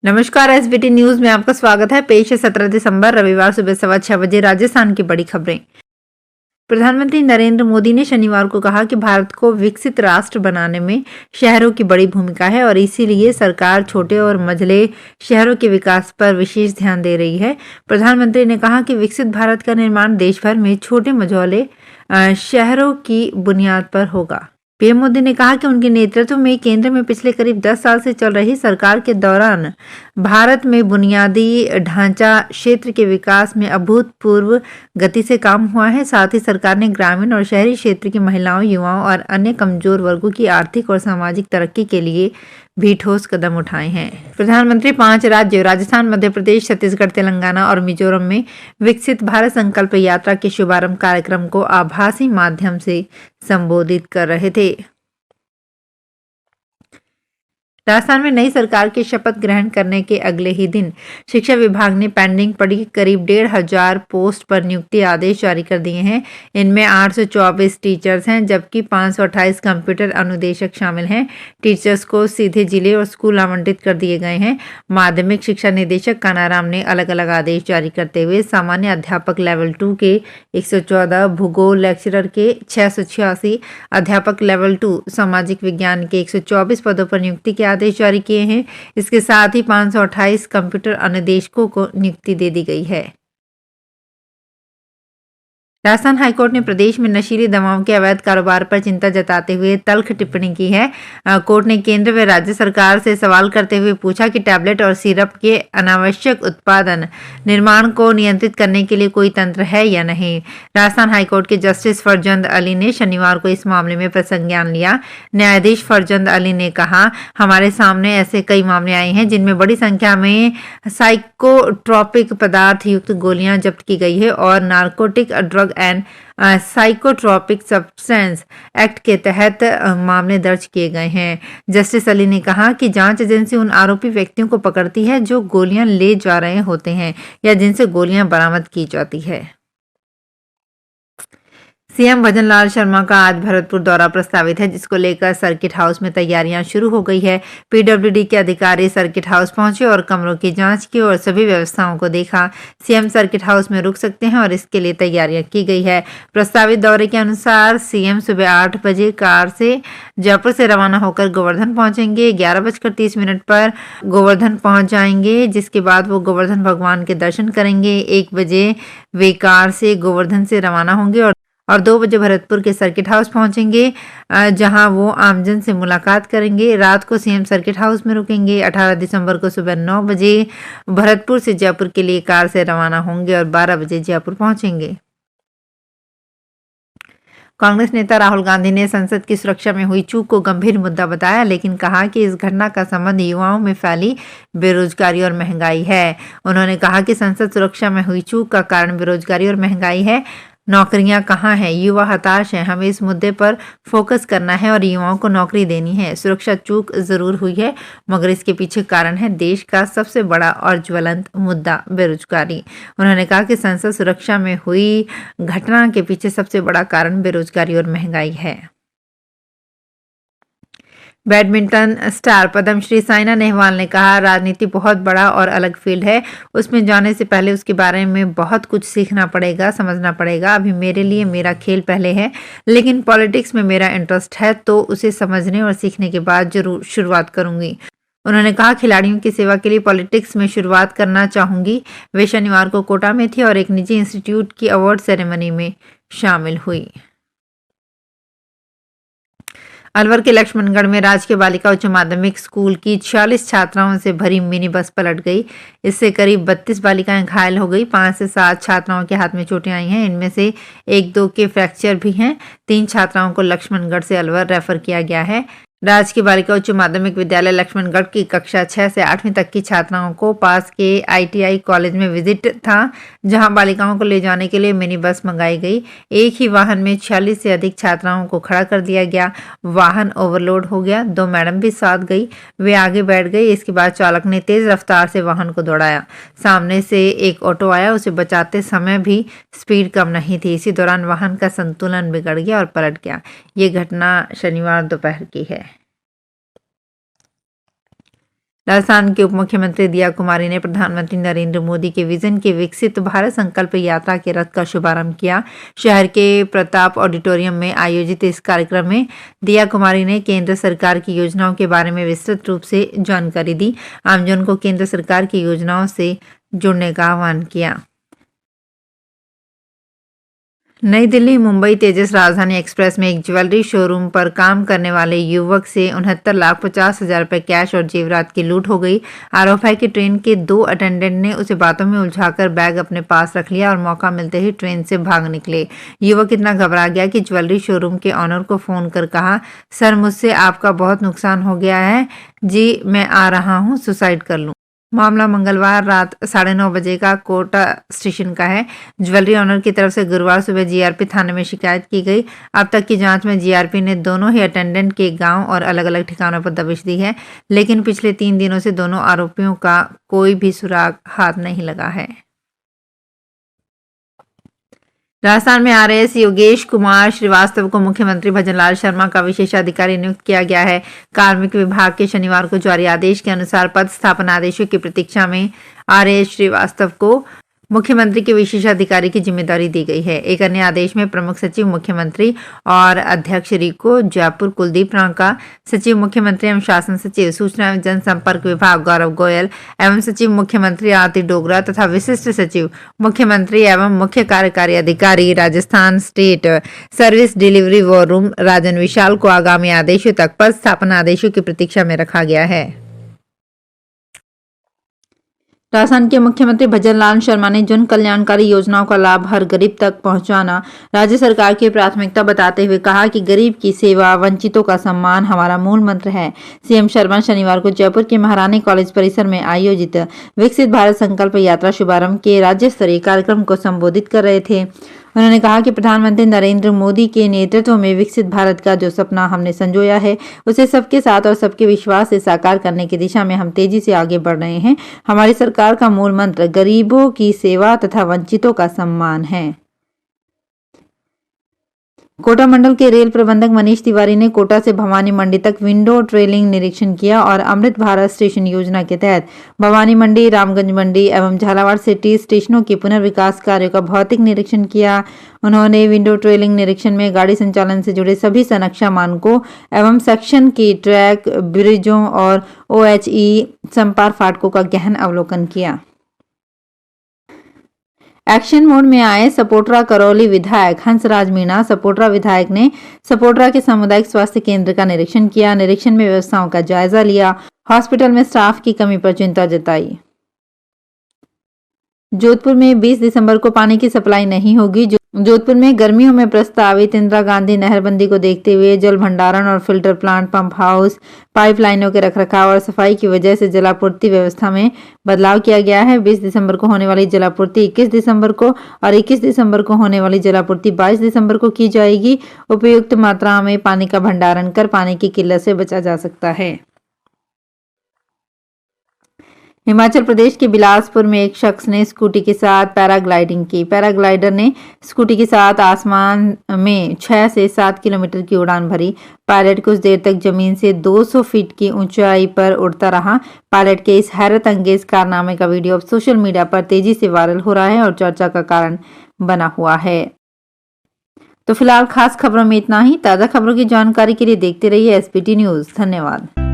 नमस्कार। SBT news में आपका स्वागत है। पेश है 17 दिसंबर रविवार सुबह 6:15 बजे राजस्थान की बड़ी खबरें। प्रधानमंत्री नरेंद्र मोदी ने शनिवार को कहा कि भारत को विकसित राष्ट्र बनाने में शहरों की बड़ी भूमिका है और इसीलिए सरकार छोटे और मझले शहरों के विकास पर विशेष ध्यान दे रही है। प्रधानमंत्री ने कहा कि विकसित भारत का निर्माण देश भर में छोटे मझौले शहरों की बुनियाद पर होगा। पीएम मोदी ने कहा कि उनके नेतृत्व में केंद्र में पिछले करीब 10 साल से चल रही सरकार के दौरान भारत में बुनियादी ढांचा क्षेत्र के विकास में अभूतपूर्व गति से काम हुआ है। साथ ही सरकार ने ग्रामीण और शहरी क्षेत्र की महिलाओं, युवाओं और अन्य कमजोर वर्गों की आर्थिक और सामाजिक तरक्की के लिए भी ठोस कदम उठाए हैं। प्रधानमंत्री 5 राज्यों राजस्थान, मध्य प्रदेश, छत्तीसगढ़, तेलंगाना और मिजोरम में विकसित भारत संकल्प यात्रा के शुभारंभ कार्यक्रम को आभासी माध्यम से संबोधित कर रहे थे। राजस्थान में नई सरकार के शपथ ग्रहण करने के अगले ही दिन शिक्षा विभाग ने पेंडिंग पड़ी करीब 1,500 पोस्ट पर नियुक्ति आदेश जारी कर दिए हैं। इनमें 824 टीचर्स हैं, जबकि 528 कंप्यूटर अनुदेशक शामिल हैं। टीचर्स को सीधे जिले और स्कूल आवंटित कर दिए गए हैं। माध्यमिक शिक्षा निदेशक कानाराम ने अलग अलग आदेश जारी करते हुए सामान्य अध्यापक लेवल 2 के 114, भूगोल लेक्चरर के 686, अध्यापक लेवल 2 सामाजिक विज्ञान के 124 पदों पर नियुक्ति के आदेश जारी किए हैं। इसके साथ ही 528 कंप्यूटर अनुदेशकों को नियुक्ति दे दी गई है। राजस्थान हाईकोर्ट ने प्रदेश में नशीली दवाओं के अवैध कारोबार पर चिंता जताते हुए तल्ख टिप्पणी की है। कोर्ट ने केंद्र व राज्य सरकार से सवाल करते हुए पूछा कि टैबलेट और सिरप के अनावश्यक उत्पादन निर्माण को नियंत्रित करने के लिए कोई तंत्र है या नहीं। राजस्थान हाईकोर्ट के जस्टिस फरजंद अली ने शनिवार को इस मामले में प्रसंज्ञान लिया। न्यायाधीश फरजंद अली ने कहा, हमारे सामने ऐसे कई मामले आए हैं जिनमें बड़ी संख्या में साइकोट्रॉपिक पदार्थ युक्त गोलियां जब्त की गई है और narcotic drug and psychotropic substance act के तहत मामले दर्ज किए गए हैं। जस्टिस अली ने कहा कि जांच एजेंसी उन आरोपी व्यक्तियों को पकड़ती है जो गोलियां ले जा रहे होते हैं या जिनसे गोलियां बरामद की जाती है। सीएम भजनलाल शर्मा का आज भरतपुर दौरा प्रस्तावित है, जिसको लेकर सर्किट हाउस में तैयारियां शुरू हो गई है। पीडब्ल्यूडी के अधिकारी सर्किट हाउस पहुंचे और कमरों की जांच की और सभी व्यवस्थाओं को देखा। सीएम सर्किट हाउस में रुक सकते हैं और इसके लिए तैयारियां की गई है। प्रस्तावित दौरे के अनुसार सीएम सुबह 8 बजे कार से जयपुर से रवाना होकर गोवर्धन पहुंचेंगे। 11:30 पर गोवर्धन पहुंच जाएंगे, जिसके बाद वो गोवर्धन भगवान के दर्शन करेंगे। 1 बजे वे कार से गोवर्धन से रवाना होंगे और 2 बजे भरतपुर के सर्किट हाउस पहुंचेंगे, जहां वो आमजन से मुलाकात करेंगे। रात को सीएम सर्किट हाउस में रुकेंगे। 18 दिसंबर को सुबह 9 बजे भरतपुर से जयपुर के लिए कार से रवाना होंगे और 12 बजे जयपुर पहुंचेंगे। कांग्रेस नेता राहुल गांधी ने संसद की सुरक्षा में हुई चूक को गंभीर मुद्दा बताया, लेकिन कहा कि इस घटना का संबंध युवाओं में फैली बेरोजगारी और महंगाई है। उन्होंने कहा कि संसद सुरक्षा में हुई चूक का कारण बेरोजगारी और महंगाई है। नौकरियां कहाँ हैं? युवा हताश हैं। हमें इस मुद्दे पर फोकस करना है और युवाओं को नौकरी देनी है। सुरक्षा चूक जरूर हुई है, मगर इसके पीछे कारण है देश का सबसे बड़ा और ज्वलंत मुद्दा बेरोजगारी। उन्होंने कहा कि संसद सुरक्षा में हुई घटना के पीछे सबसे बड़ा कारण बेरोजगारी और महंगाई है। बैडमिंटन स्टार पद्मश्री साइना नेहवाल ने कहा, राजनीति बहुत बड़ा और अलग फील्ड है। उसमें जाने से पहले उसके बारे में बहुत कुछ सीखना पड़ेगा, समझना पड़ेगा। अभी मेरे लिए मेरा खेल पहले है, लेकिन पॉलिटिक्स में मेरा इंटरेस्ट है, तो उसे समझने और सीखने के बाद जरूर शुरुआत करूंगी। उन्होंने कहा, खिलाड़ियों की सेवा के लिए पॉलिटिक्स में शुरुआत करना चाहूंगी। वे शनिवार को कोटा में थी और एक निजी इंस्टीट्यूट की अवार्ड सेरेमनी में शामिल हुई। अलवर के लक्ष्मणगढ़ में राजकीय बालिका उच्च माध्यमिक स्कूल की 46 छात्राओं से भरी मिनी बस पलट गई। इससे करीब 32 बालिकाएं घायल हो गई। 5 से 7 छात्राओं के हाथ में चोटें आई हैं। इनमें से 1-2 के फ्रैक्चर भी हैं। 3 छात्राओं को लक्ष्मणगढ़ से अलवर रेफर किया गया है। राजकीय बालिका उच्च माध्यमिक विद्यालय लक्ष्मणगढ़ की कक्षा 6 से 8वीं तक की छात्राओं को पास के आईटीआई कॉलेज में विजिट था, जहां बालिकाओं को ले जाने के लिए मिनी बस मंगाई गई। एक ही वाहन में 46 से अधिक छात्राओं को खड़ा कर दिया गया। वाहन ओवरलोड हो गया। 2 मैडम भी साथ गई। वे आगे बैठ गई। इसके बाद चालक ने तेज रफ्तार से वाहन को दौड़ाया। सामने से एक ऑटो आया, उसे बचाते समय भी स्पीड कम नहीं थी। इसी दौरान वाहन का संतुलन बिगड़ गया और पलट गया। ये घटना शनिवार दोपहर की है। राजस्थान के उप मुख्यमंत्री दिया कुमारी ने प्रधानमंत्री नरेंद्र मोदी के विजन के विकसित भारत संकल्प यात्रा के रथ का शुभारंभ किया। शहर के प्रताप ऑडिटोरियम में आयोजित इस कार्यक्रम में दिया कुमारी ने केंद्र सरकार की योजनाओं के बारे में विस्तृत रूप से जानकारी दी। आमजन को केंद्र सरकार की योजनाओं से जुड़ने का आह्वान किया। नई दिल्ली मुंबई तेजस राजधानी एक्सप्रेस में एक ज्वेलरी शोरूम पर काम करने वाले युवक से 69,50,000 रुपए कैश और जेवरात की लूट हो गई। आरोप है कि ट्रेन के 2 अटेंडेंट ने उसे बातों में उलझाकर बैग अपने पास रख लिया और मौका मिलते ही ट्रेन से भाग निकले। युवक इतना घबरा गया कि ज्वेलरी शोरूम के ऑनर को फोन कर कहा, सर मुझसे आपका बहुत नुकसान हो गया है जी, मैं आ रहा हूँ, सुसाइड कर लूँ। मामला मंगलवार रात 9:30 बजे का कोटा स्टेशन का है। ज्वेलरी ऑनर की तरफ से गुरुवार सुबह जीआरपी थाने में शिकायत की गई। अब तक की जांच में जीआरपी ने दोनों ही अटेंडेंट के गांव और अलग-अलग ठिकानों पर दबिश दी है, लेकिन पिछले 3 दिनों से दोनों आरोपियों का कोई भी सुराग हाथ नहीं लगा है। राजस्थान में आरएएस योगेश कुमार श्रीवास्तव को मुख्यमंत्री भजनलाल शर्मा का विशेषाधिकारी नियुक्त किया गया है। कार्मिक विभाग के शनिवार को जारी आदेश के अनुसार पद स्थापना आदेशों की प्रतीक्षा में आरएएस श्रीवास्तव को मुख्यमंत्री के विशेषाधिकारी की जिम्मेदारी दी गई है। एक अन्य आदेश में प्रमुख सचिव मुख्यमंत्री और अध्यक्ष रीको जयपुर कुलदीप रांका, सचिव मुख्यमंत्री एवं शासन सचिव सूचना एवं जनसंपर्क विभाग गौरव गोयल एवं सचिव मुख्यमंत्री आरती डोगरा तथा विशिष्ट सचिव मुख्यमंत्री एवं मुख्य कार्यकारी अधिकारी Rajasthan state service delivery war room Rajan Vishal को आगामी आदेशों तक पद स्थापना आदेशों की प्रतीक्षा में रखा गया है। राजस्थान के मुख्यमंत्री भजनलाल शर्मा ने जन कल्याणकारी योजनाओं का लाभ हर गरीब तक पहुंचाना राज्य सरकार की प्राथमिकता बताते हुए कहा कि गरीब की सेवा, वंचितों का सम्मान हमारा मूल मंत्र है। सीएम शर्मा शनिवार को जयपुर के महारानी कॉलेज परिसर में आयोजित विकसित भारत संकल्प यात्रा शुभारंभ के राज्य स्तरीय कार्यक्रम को संबोधित कर रहे थे। उन्होंने कहा कि प्रधानमंत्री नरेंद्र मोदी के नेतृत्व में विकसित भारत का जो सपना हमने संजोया है, उसे सबके साथ और सबके विश्वास से साकार करने की दिशा में हम तेजी से आगे बढ़ रहे हैं। हमारी सरकार का मूल मंत्र गरीबों की सेवा तथा वंचितों का सम्मान है। कोटा मंडल के रेल प्रबंधक मनीष तिवारी ने कोटा से भवानी मंडी तक विंडो ट्रेलिंग निरीक्षण किया और अमृत भारत स्टेशन योजना के तहत भवानी मंडी, रामगंज मंडी एवं झालावाड़ सिटी स्टेशनों के पुनर्विकास कार्यों का भौतिक निरीक्षण किया। उन्होंने विंडो ट्रेलिंग निरीक्षण में गाड़ी संचालन से जुड़े सभी संरक्षा मानकों एवं सेक्शन की ट्रैक, ब्रिजों और OHE संपर्क फाटकों का गहन अवलोकन किया। एक्शन मोड में आए सपोटरा करौली विधायक हंसराज मीणा। सपोटरा विधायक ने सपोटरा के सामुदायिक स्वास्थ्य केंद्र का निरीक्षण किया। निरीक्षण में व्यवस्थाओं का जायजा लिया। हॉस्पिटल में स्टाफ की कमी पर चिंता जताई। जोधपुर में 20 दिसंबर को पानी की सप्लाई नहीं होगी। जोधपुर में गर्मियों में प्रस्तावित इंदिरा गांधी नहरबंदी को देखते हुए जल भंडारण और फिल्टर प्लांट, पंप हाउस, पाइपलाइनों के रखरखाव और सफाई की वजह से जलापूर्ति व्यवस्था में बदलाव किया गया है। 20 दिसंबर को होने वाली जलापूर्ति 21 दिसंबर को और 21 दिसंबर को होने वाली जलापूर्ति 22 दिसंबर को की जाएगी। उपयुक्त मात्रा में पानी का भंडारण कर पानी की किल्लत से बचा जा सकता है। हिमाचल प्रदेश के बिलासपुर में एक शख्स ने स्कूटी के साथ पैराग्लाइडिंग की। पैराग्लाइडर ने स्कूटी के साथ आसमान में 6 से 7 किलोमीटर की उड़ान भरी। पायलट कुछ देर तक जमीन से 200 फीट की ऊंचाई पर उड़ता रहा। पायलट के इस हैरत अंगेज कारनामे का वीडियो अब सोशल मीडिया पर तेजी से वायरल हो रहा है और चर्चा का कारण बना हुआ है। तो फिलहाल खास खबरों में इतना ही। ताज़ा खबरों की जानकारी के लिए देखते रहिए SBT न्यूज। धन्यवाद।